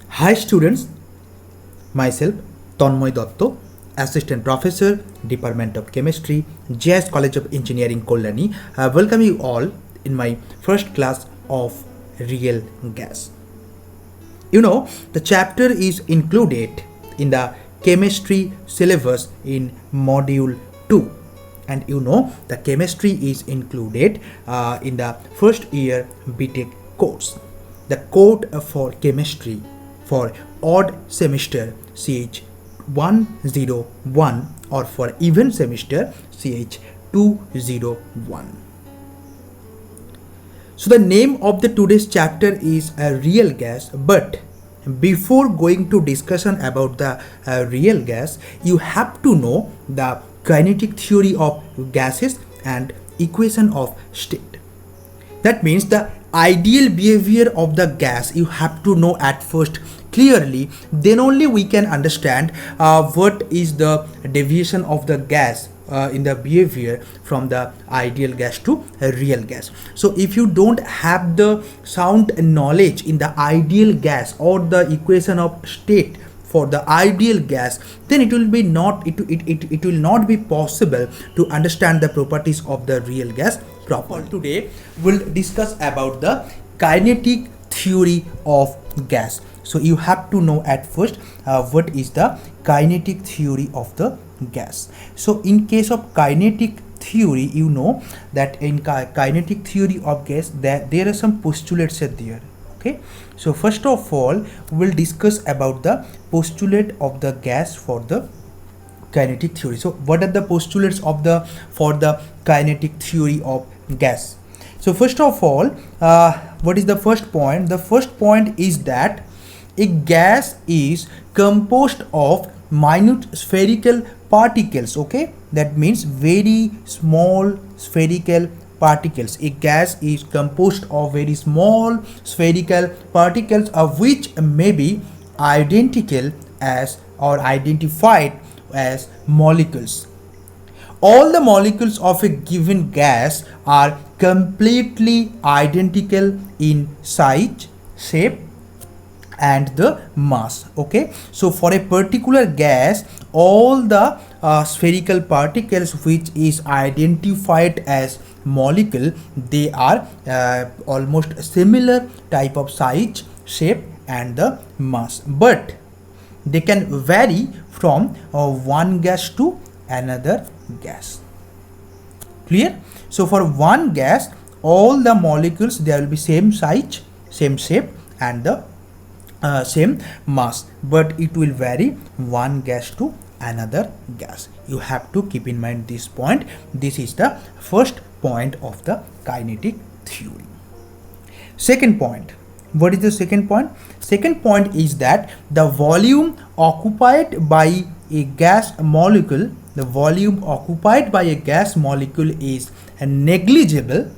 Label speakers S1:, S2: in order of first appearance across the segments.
S1: Hi students, myself Tanmoy Dotto, Assistant Professor, Department of Chemistry, JS College of Engineering, Kollani. I welcome you all in my first class of real gas. You know, the chapter is included in the chemistry syllabus in module 2. And you know, the chemistry is included in the first year BTech course. The code for chemistry for odd semester CH 101 or for even semester CH 201. So the name of the today's chapter is a real gas, but before going to discussion about the real gas, you have to know the kinetic theory of gases and equation of state. That means the ideal behavior of the gas you have to know at first clearly, then only we can understand what is the deviation of the gas in the behavior from the ideal gas to a real gas. So if you don't have the sound knowledge in the ideal gas or the equation of state for the ideal gas, then it will be not it will not be possible to understand the properties of the real gas properly. Today we'll discuss about the kinetic theory of gas. So you have to know at first what is the kinetic theory of the gas. So in case of kinetic theory, you know that in kinetic theory of gas that there are some postulates there. Okay, so first of all we'll discuss about the postulate of the gas for the kinetic theory. So what are the postulates of the for the kinetic theory of gas? So first of all, what is the first point? The first point is that a gas is composed of minute spherical particles. Okay, that means very small spherical particles. A gas is composed of very small spherical particles of which may be identical as or identified as molecules. All the molecules of a given gas are completely identical in size, shape and the mass. Okay, so for a particular gas, all the spherical particles which is identified as molecule, they are almost similar type of size, shape and the mass, but they can vary from one gas to another gas. Clear? So for one gas, all the molecules there will be same size, same shape and the same mass, but it will vary one gas to another gas. You have to keep in mind this point. This is the first point of the kinetic theory. Second point. What is the second point? Second point is that the volume occupied by a gas molecule, the volume occupied by a gas molecule is negligible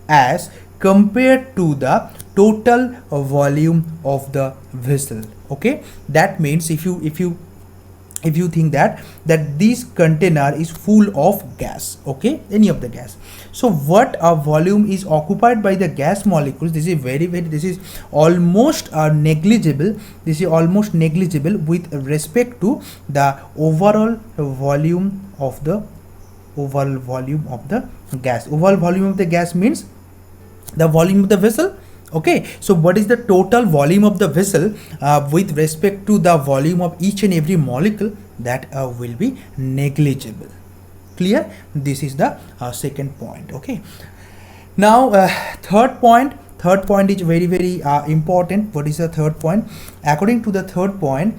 S1: as compared to the total volume of the vessel. Okay, that means if you think that this container is full of gas, okay, any of the gas, so what volume is occupied by the gas molecules, this is this is almost negligible. This is almost negligible with respect to the overall volume of the gas. Overall volume of the gas means the volume of the vessel. Okay, so what is the total volume of the vessel with respect to the volume of each and every molecule? That will be negligible. Clear? This is the second point. Okay, now third point is very important. What is the third point? According to the third point,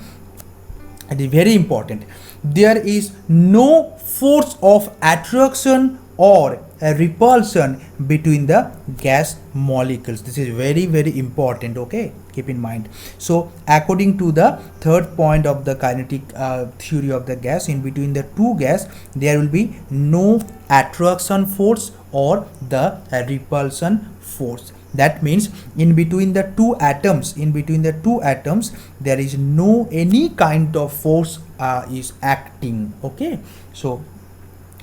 S1: it is very important. There is no force of attraction or a repulsion between the gas molecules. This is very important. Okay, keep in mind. So according to the third point of the kinetic theory of the gas, in between the two gas there will be no attraction force or the repulsion force. That means in between the two atoms there is no any kind of force is acting. Okay, so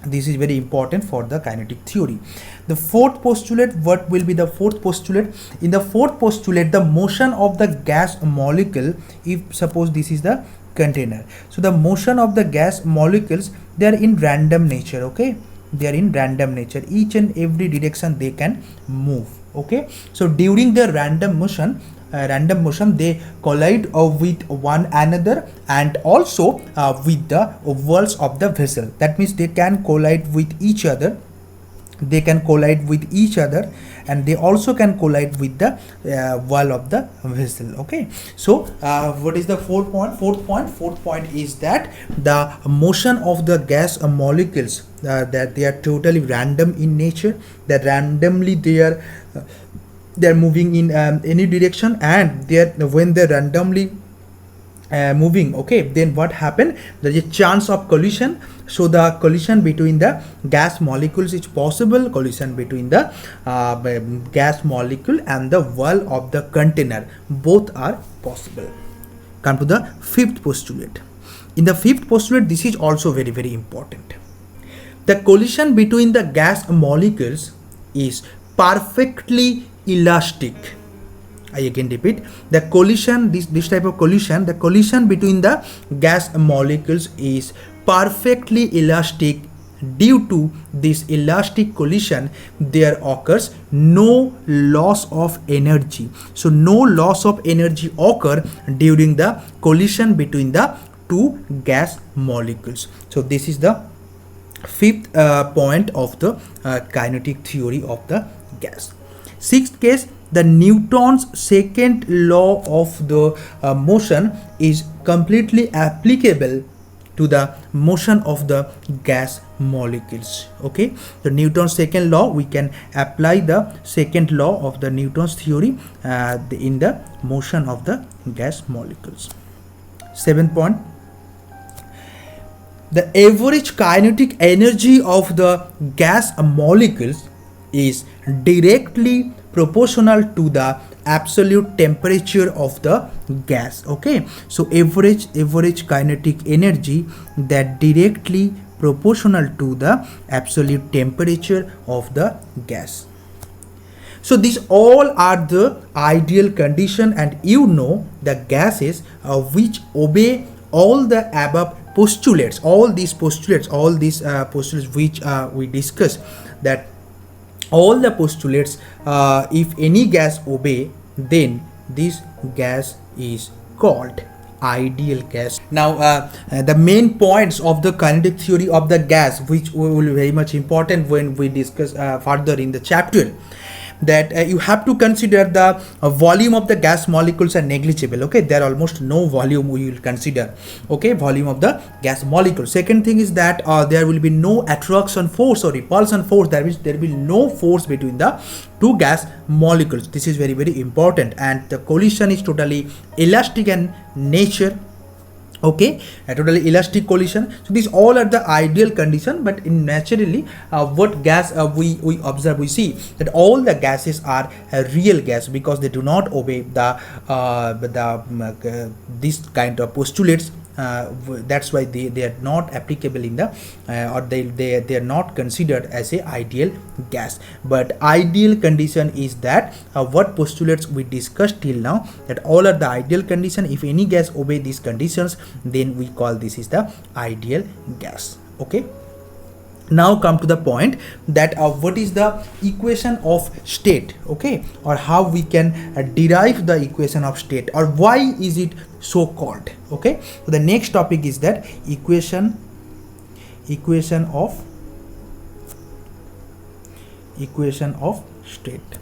S1: This is very important for the kinetic theory. The fourth postulate, what will be the fourth postulate? In the fourth postulate, the motion of the gas molecule, if suppose this is the container, so the motion of the gas molecules, they are in random nature. Okay, they are in random nature, each and every direction they can move. Okay, so during the random motion they collide with one another and also with the walls of the vessel. That means they can collide with each other, and they also can collide with the wall of the vessel. Okay, so what is the fourth point is that the motion of the gas molecules, that they are totally random in nature, that randomly they are moving in any direction, and when they're randomly moving, okay, then what happened, there is a chance of collision. So the collision between the gas molecules is possible, collision between the gas molecule and the wall of the container, both are possible. Come to the fifth postulate. In the fifth postulate, this is also very, very important. The collision between the gas molecules is perfectly elastic. I again repeat, the collision, this type of collision, the collision between the gas molecules is perfectly elastic. Due to this elastic collision, there occurs no loss of energy. So no loss of energy occur during the collision between the two gas molecules. So this is the fifth point of the kinetic theory of the gas. Sixth case, the Newton's second law of the motion is completely applicable to the motion of the gas molecules. Okay, the Newton's second law, we can apply the second law of the Newton's theory in the motion of the gas molecules. Seventh point, the average kinetic energy of the gas molecules is directly proportional to the absolute temperature of the gas. Okay, so average kinetic energy that directly proportional to the absolute temperature of the gas. So these all are the ideal condition, and you know the gases which obey all the above postulates, all these postulates which we discussed, that all the postulates, if any gas obey, then this gas is called ideal gas. Now the main points of the kinetic theory of the gas, which will be very much important when we discuss further in the chapter, that you have to consider the volume of the gas molecules are negligible. Okay, there are almost no volume we will consider. Okay, volume of the gas molecule. Second thing is that there will be no attraction force or repulsion force. There will be no force between the two gas molecules. This is very, very important, and the collision is totally elastic in nature. Okay, a totally elastic collision. So these all are the ideal condition, but in naturally what gas we observe, we see that all the gases are a real gas because they do not obey the this kind of postulates. That's why they are not applicable in the or they are not considered as a ideal gas. But ideal condition is that what postulates we discussed till now, that all are the ideal condition. If any gas obey these conditions, then we call this is the ideal gas. Okay, now come to the point that what is the equation of state, okay, or how we can derive the equation of state, or why is it so called. Okay, so the next topic is that equation of state.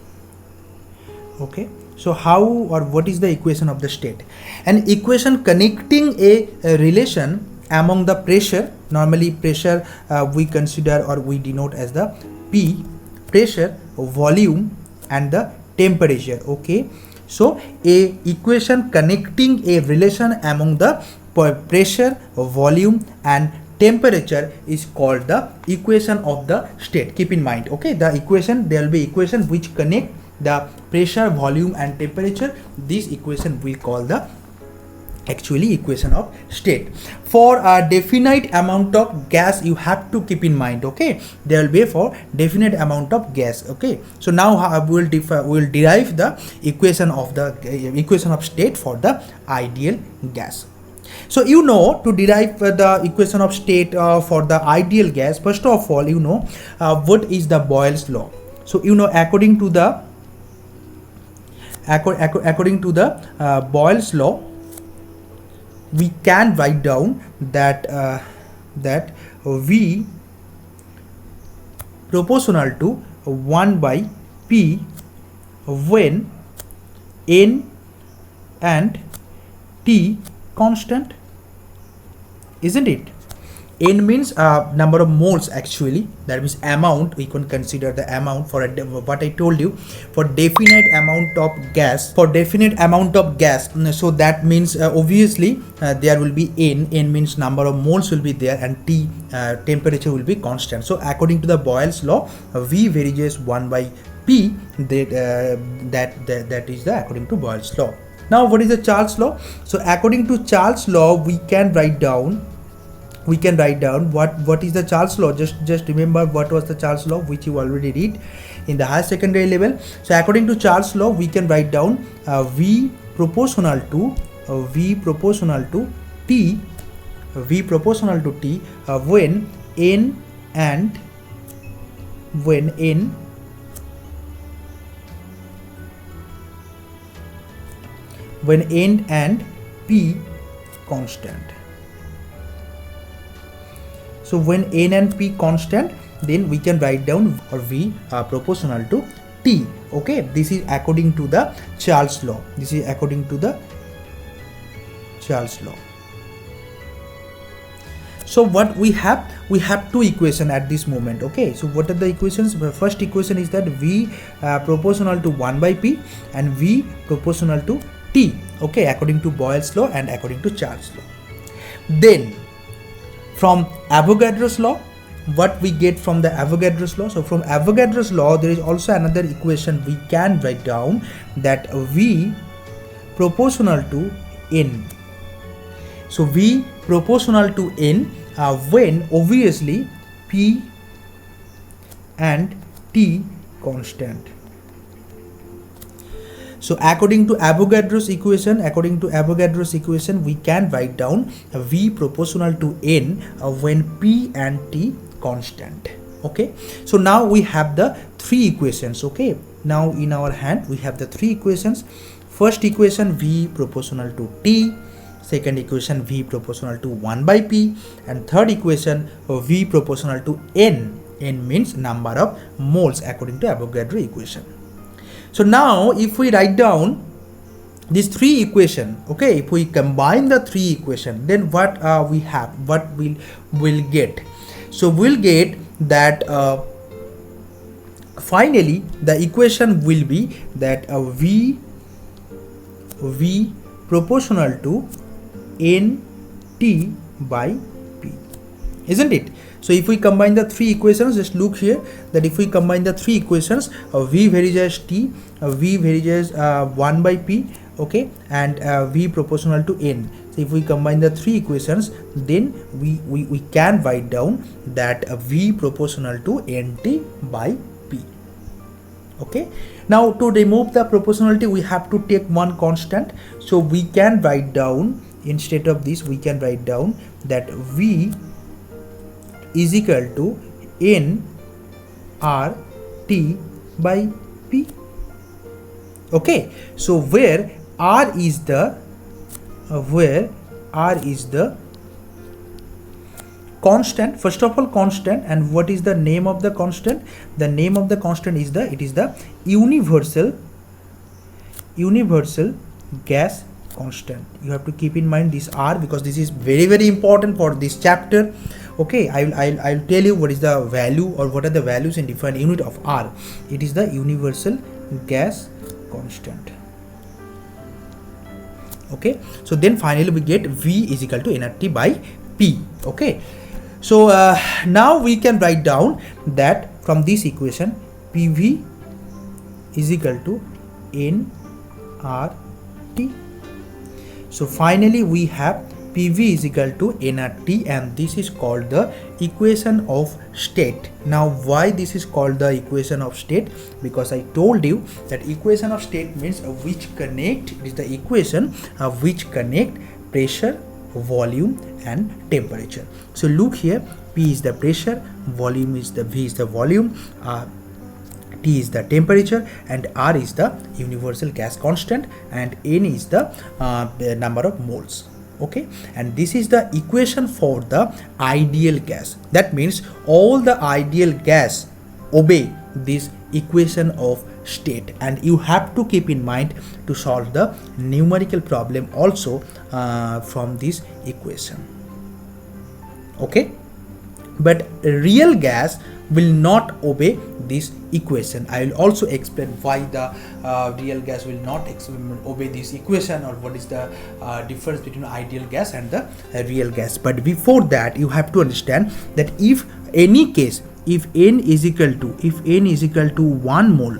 S1: Okay, so how or what is the equation of the state? An equation connecting a relation among the pressure, normally pressure we consider or we denote as the P, pressure, volume and the temperature. Okay, so a equation connecting a relation among the pressure, volume and temperature is called the equation of the state. Keep in mind, okay, the equation, there will be equation which connect the pressure, volume and temperature. This equation we call the actually equation of state. For a definite amount of gas, you have to keep in mind, okay, there will be for definite amount of gas. Okay, so now we will derive the equation of state for the ideal gas. So you know, to derive the equation of state for the ideal gas, first of all, you know what is the Boyle's law. So you know, according to the Boyle's law, we can write down that that V proportional to 1 by P when N and T constant, isn't it? N means number of moles, actually, that means amount. We can consider the amount for what I told you, for definite amount of gas, so that means obviously there will be N means number of moles will be there, and T temperature will be constant. So according to the Boyle's law, V varies 1 by P, that is the according to Boyle's law. Now what is the Charles law? So according to Charles law, we can write down what is the Charles law. Just remember what was the Charles law, which you already read in the higher secondary level. So according to Charles law, we can write down V proportional to T when N and P constant. So when N and P constant, then we can write down V proportional to T. Okay, this is according to the Charles law. So what we have two equations at this moment. Okay, so what are the equations? The first equation is that V proportional to 1 by P and V proportional to T. Okay, according to Boyle's law and according to Charles law. Then from Avogadro's law, what we get from the Avogadro's law? So from Avogadro's law, there is also another equation we can write down, that V proportional to N. So V proportional to N when obviously P and T constant. So according to Avogadro's equation, we can write down V proportional to N when P and T constant. Okay, so now we have the three equations. Okay, now in our hand we have the three equations. First equation, V proportional to T. Second equation, V proportional to 1 by P. And third equation, V proportional to N. N means number of moles according to Avogadro equation. So now if we write down these three equations, okay, if we combine the three equations, then what we'll get? So we'll get that finally the equation will be that V proportional to N T by P, isn't it? So if we combine the three equations, just look here, that if we combine the three equations, V varies T, V varies 1 by P, okay, and V proportional to N. So if we combine the three equations, then we can write down that V proportional to NT by P. Okay, now to remove the proportionality, we have to take one constant. So we can write down, instead of this, we can write down that V is equal to N R T by P. Okay, so where R is the constant, first of all constant, and what is the name of the constant? The name of the constant is the universal gas constant. You have to keep in mind this R, because this is very, very important for this chapter. Okay, I'll tell you what is the value, or what are the values in different unit of R. It is the universal gas constant. Okay, so then finally we get V is equal to nRT by P. Okay, so now we can write down that from this equation, PV is equal to nRT. So finally we have PV is equal to nRT, and this is called the equation of state. Now why this is called the equation of state? Because I told you that equation of state means which connect, it is the equation which connect pressure, volume and temperature. So look here, P is the pressure, volume is the V is the volume, T is the temperature, and R is the universal gas constant, and N is the number of moles. Okay, and this is the equation for the ideal gas. That means all the ideal gas obey this equation of state, and you have to keep in mind to solve the numerical problem also from this equation. Okay, but real gas will not obey this equation. I will also explain why the real gas will not obey this equation, or what is the difference between ideal gas and the real gas. But before that, you have to understand that if any case, if n is equal to 1 mole,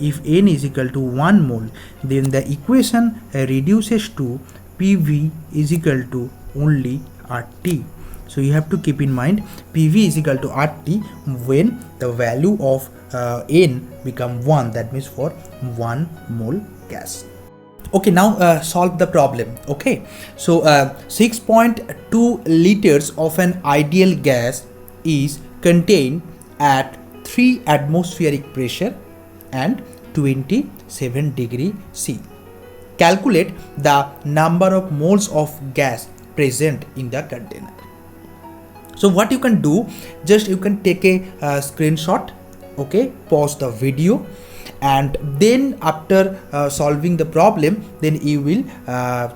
S1: if n is equal to 1 mole, then the equation reduces to PV is equal to only RT. So you have to keep in mind PV is equal to RT when the value of N become 1, that means for 1 mole gas. Okay, now solve the problem. Okay, so 6.2 liters of an ideal gas is contained at 3 atmospheric pressure and 27 degree C. Calculate the number of moles of gas present in the container. So what you can do, just you can take a screenshot, okay, pause the video, and then after solving the problem, then you will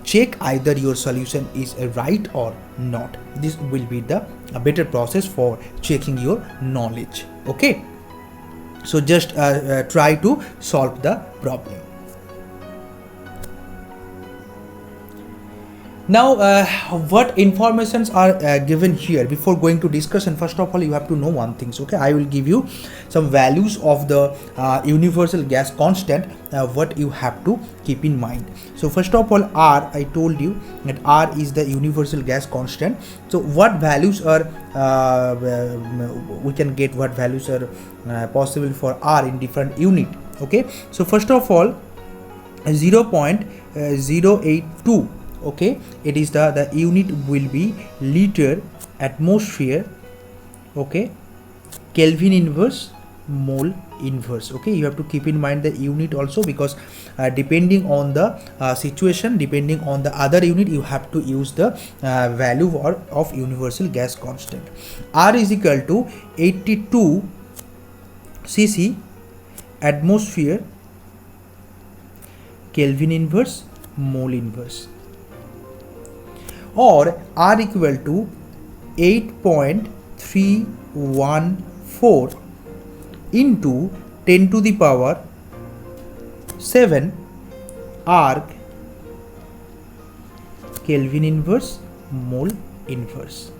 S1: check either your solution is right or not. This will be the better process for checking your knowledge. Okay, so just try to solve the problem. Now what informations are given here before going to discussion? First of all, you have to know one thing. Okay, I will give you some values of the universal gas constant, what you have to keep in mind. So first of all, R, I told you that R is the universal gas constant. So what values are we can get, what values are possible for R in different unit. Okay, so first of all, 0.082. okay, it is the unit will be liter atmosphere, okay, Kelvin inverse, mole inverse. Okay, you have to keep in mind the unit also, because depending on the situation, depending on the other unit, you have to use the value of universal gas constant. R is equal to 82 cc atmosphere, Kelvin inverse, mole inverse, or R equal to 8.314 into 10 to the power 7 arc Kelvin inverse, mole inverse,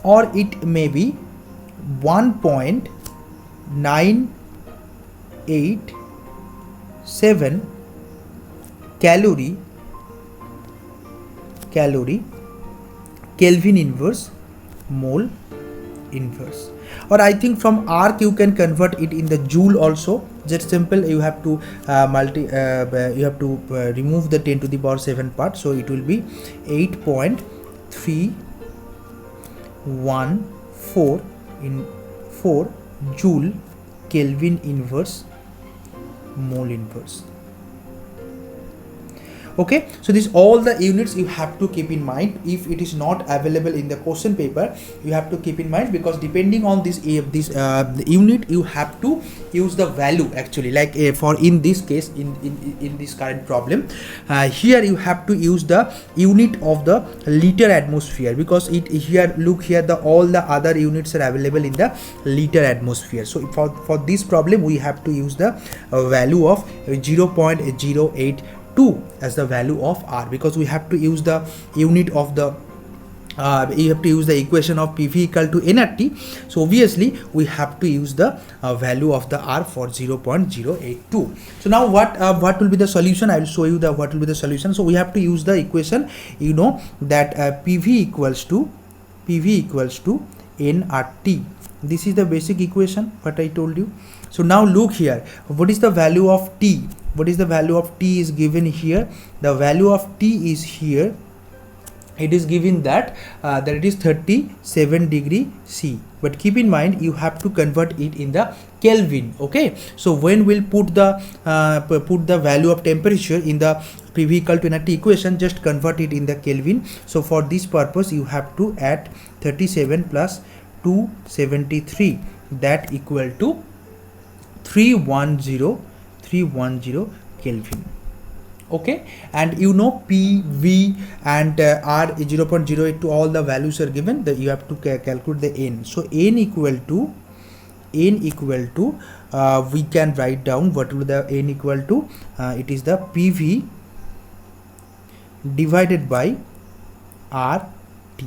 S1: or it may be 1.987 calorie Kelvin inverse, mole inverse. Or I think from arc you can convert it in the joule also. Just simple, you have to remove the 10 to the power 7 part, so it will be 8.314 in 4 joule Kelvin inverse, mole inverse. Okay, so this all the units you have to keep in mind. If it is not available in the question paper, you have to keep in mind, because depending on this unit, you have to use the value actually. Like for in this case, in this current problem, here you have to use the unit of the liter atmosphere, because it here, look here, the all the other units are available in the liter atmosphere. So for this problem, we have to use the value of 0.082 as the value of R, because we have to use the unit of the you have to use the equation of PV equal to nRT. So obviously we have to use the value of the R for 0.082. So now what will be the solution? I will show you the what will be the solution. So we have to use the equation, you know, that PV equals to nRT. This is the basic equation what I told you. So now look here, what is the value of T? What is the value of T is given here? The value of T is here. It is given that it is 37 degree C, but keep in mind you have to convert it in the Kelvin. Okay, so when we'll put the value of temperature in the PV equal to nRT equation, just convert it in the Kelvin. So for this purpose you have to add 37 plus 273, that equal to 310 Kelvin. Okay, and you know PV and R is 0.08 to all the values are given, that you have to calculate the N. So N equal to we can write down what will the N equal to, it is the PV divided by RT.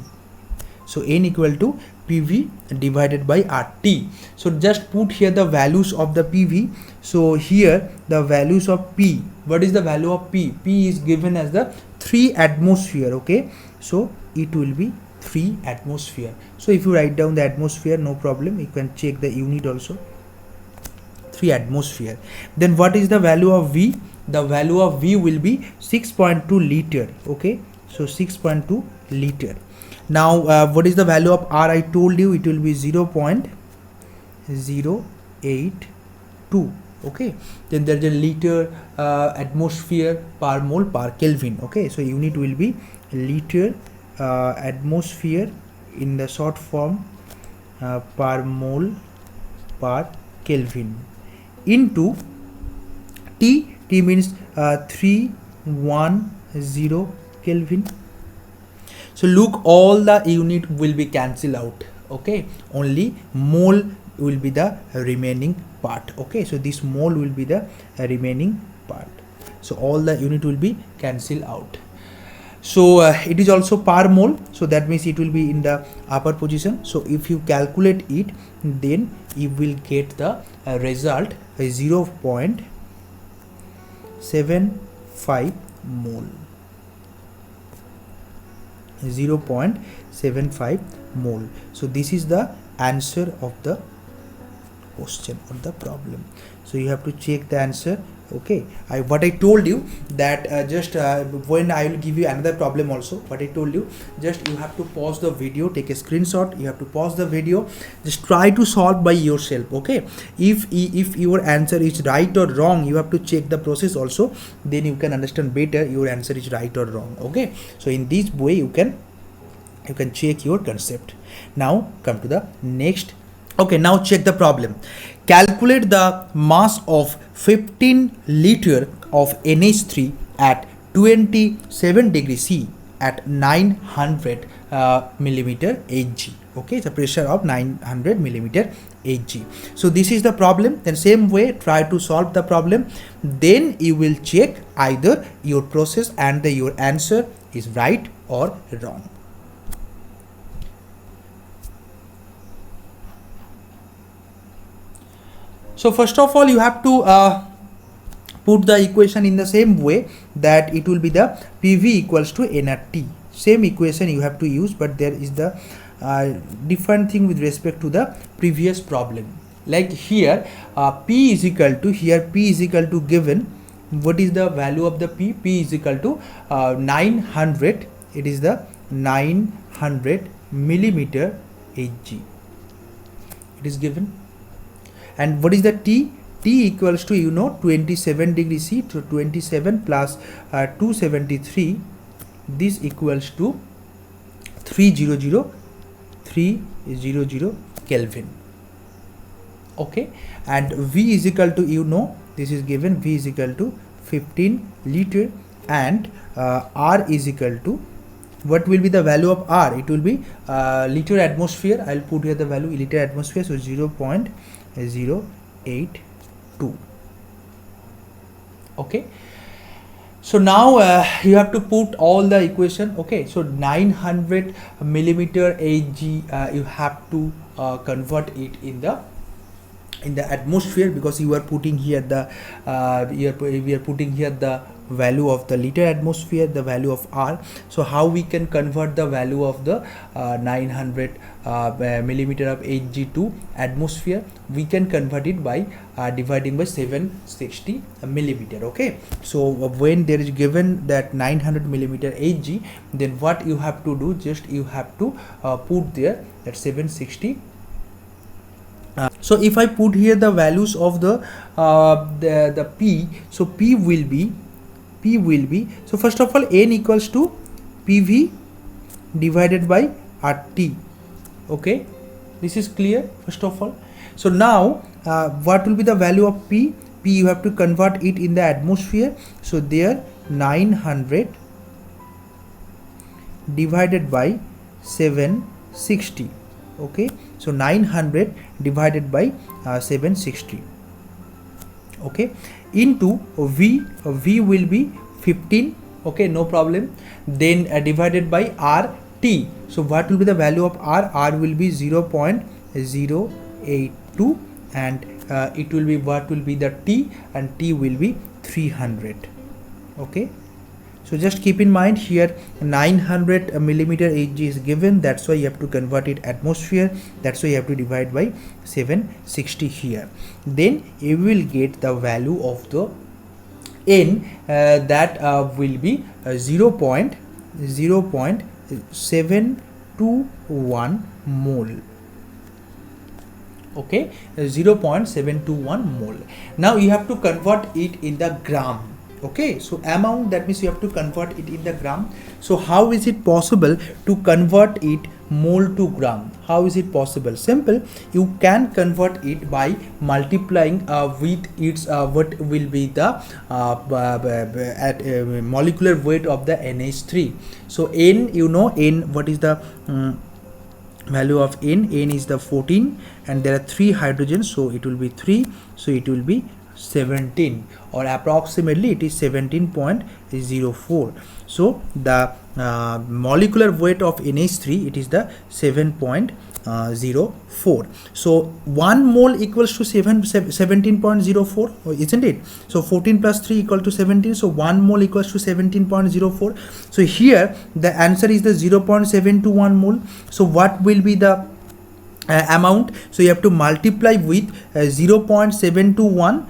S1: So N equal to PV divided by RT. So just put here the values of the PV. So here the values of P. What is the value of P? P is given as the 3 atmosphere. Okay, so it will be 3 atmosphere. So if you write down the atmosphere, no problem, you can check the unit also, 3 atmosphere. Then what is the value of V? The value of V will be 6.2 liter. Okay, so 6.2 liter. Now what is the value of R? I told you it will be 0.082. Okay, then there is a liter atmosphere per mole per Kelvin. Okay, so unit will be liter atmosphere in the short form per mole per Kelvin into T. T means 310 Kelvin. So look, all the unit will be cancelled out. Okay, only mole will be the remaining part. Okay, so this mole will be the remaining part. So all the unit will be cancelled out. So it is also per mole, so that means it will be in the upper position. So if you calculate it, then you will get the result 0.75 mole. 0.75 mole. So this is the answer of the question or the problem. So you have to check the answer. Okay, what I told you that when I will give you another problem also, what I told you, just you have to pause the video, take a screenshot, you have to pause the video, just try to solve by yourself. Okay, if your answer is right or wrong, you have to check the process also, then you can understand better your answer is right or wrong. Okay, so in this way you can check your concept. Now come to the next. Okay, now check the problem. Calculate the mass of 15 liter of NH3 at 27 degrees C at 900 millimeter Hg. Okay, it's a pressure of 900 millimeter Hg. So this is the problem. Then same way, try to solve the problem. Then you will check either your process and your answer is right or wrong. So first of all, you have to put the equation in the same way, that it will be the PV equals to nRT. Same equation you have to use, but there is the different thing with respect to the previous problem. Like here, P is equal to, here P is equal to given, what is the value of the P? P is equal to 900, it is the 900 millimeter Hg. It is given. And what is the T? T equals to, 27 degrees C, to 27 plus 273, this equals to 300 Kelvin. Okay, and V is equal to, this is given, V is equal to 15 liter, and R is equal to, what will be the value of R? It will be liter atmosphere. I'll put here the value liter atmosphere, so 0.082. Okay, So now you have to put all the equation. Okay, so 900 millimeter Hg, you have to convert it in the atmosphere, because you are putting here the we are putting here the value of the liter atmosphere, the value of R. So how we can convert the value of the 900 millimeter of Hg to atmosphere? We can convert it by dividing by 760 millimeter. Okay, so when there is given that 900 millimeter Hg, then what you have to do, just you have to put there that 760. So if I put here the values of the P, so P will be so first of all N equals to PV divided by RT. Okay, this is clear first of all. So now what will be the value of P? P you have to convert it in the atmosphere. So there 900 divided by 760. Okay, so 900 divided by 760. Okay, into V will be 15. Okay, no problem. Then divided by RT. So what will be the value of R? R will be 0.082, and it will be, what will be the T? And T will be 300. Okay, so just keep in mind here 900 millimeter Hg is given, that's why you have to convert it atmosphere, that's why you have to divide by 760 here. Then you will get the value of the N, that will be 0.721 mole. Okay, 0.721 mole. Now you have to convert it in the gram. Okay, so amount, that means you have to convert it in the gram. So how is it possible to convert it mole to gram? How is it possible? Simple, you can convert it by multiplying with its what will be the molecular weight of the NH3. So N, you know N, what is the value of N? N is the 14, and there are 3 hydrogens, so it will be 3, so it will be 17, or approximately it is 17.04. so the molecular weight of NH3, it is the 7.04. so 1 mole equals to 17.04, isn't it? So 14 plus 3 equal to 17, so 1 mole equals to 17.04. so here the answer is the 0.721 mole. So what will be the amount? So you have to multiply with 0.721,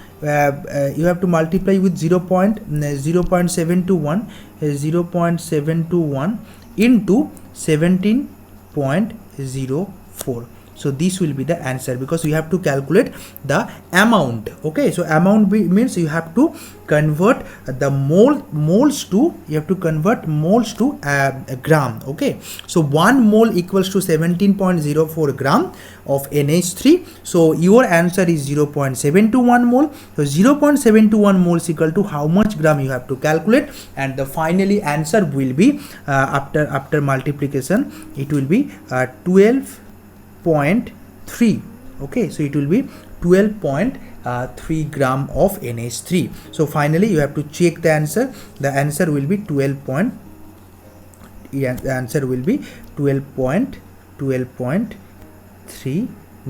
S1: you have to multiply with 0.721 into 17.04. so this will be the answer, because you have to calculate the amount. Okay, so amount means you have to convert the moles to, you have to convert moles to a gram. Okay, so 1 mole equals to 17.04 gram of NH3. so your answer is 0.721 mole. so 0.721 moles equal to how much gram you have to calculate, and the finally answer will be after multiplication, it will be 12.3. okay, so it will be 12.3 gram of NH3. so finally you have to check the answer. The answer will be 12.3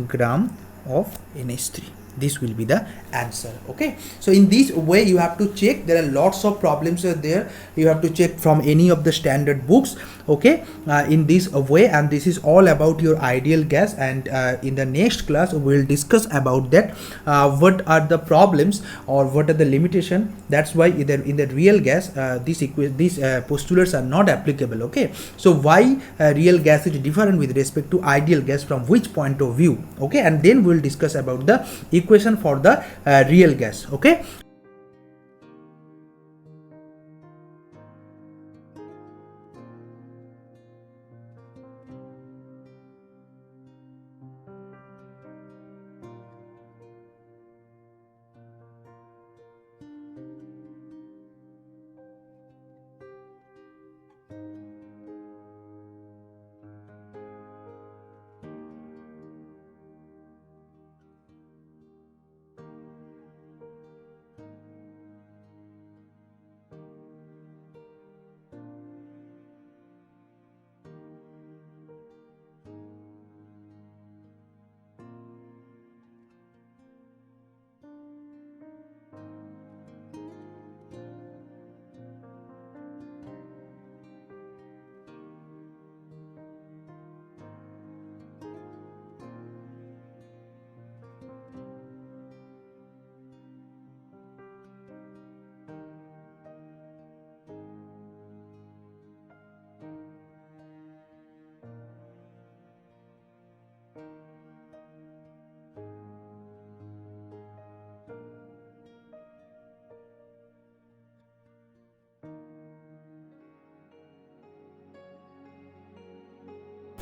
S1: gram of NH3. this will be the answer. Okay, so in this way you have to check. There are lots of problems are there, you have to check from any of the standard books. Okay, in this way, and this is all about your ideal gas, and in the next class we will discuss about that what are the problems or what are the limitation. That's why in the real gas these postulates are not applicable. Okay, so why real gas is different with respect to ideal gas, from which point of view. Okay, and then we will discuss about the equation for the real gas. Okay.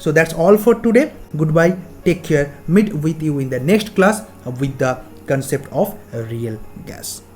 S1: So that's all for today. Goodbye, take care, meet with you in the next class with the concept of a real gas.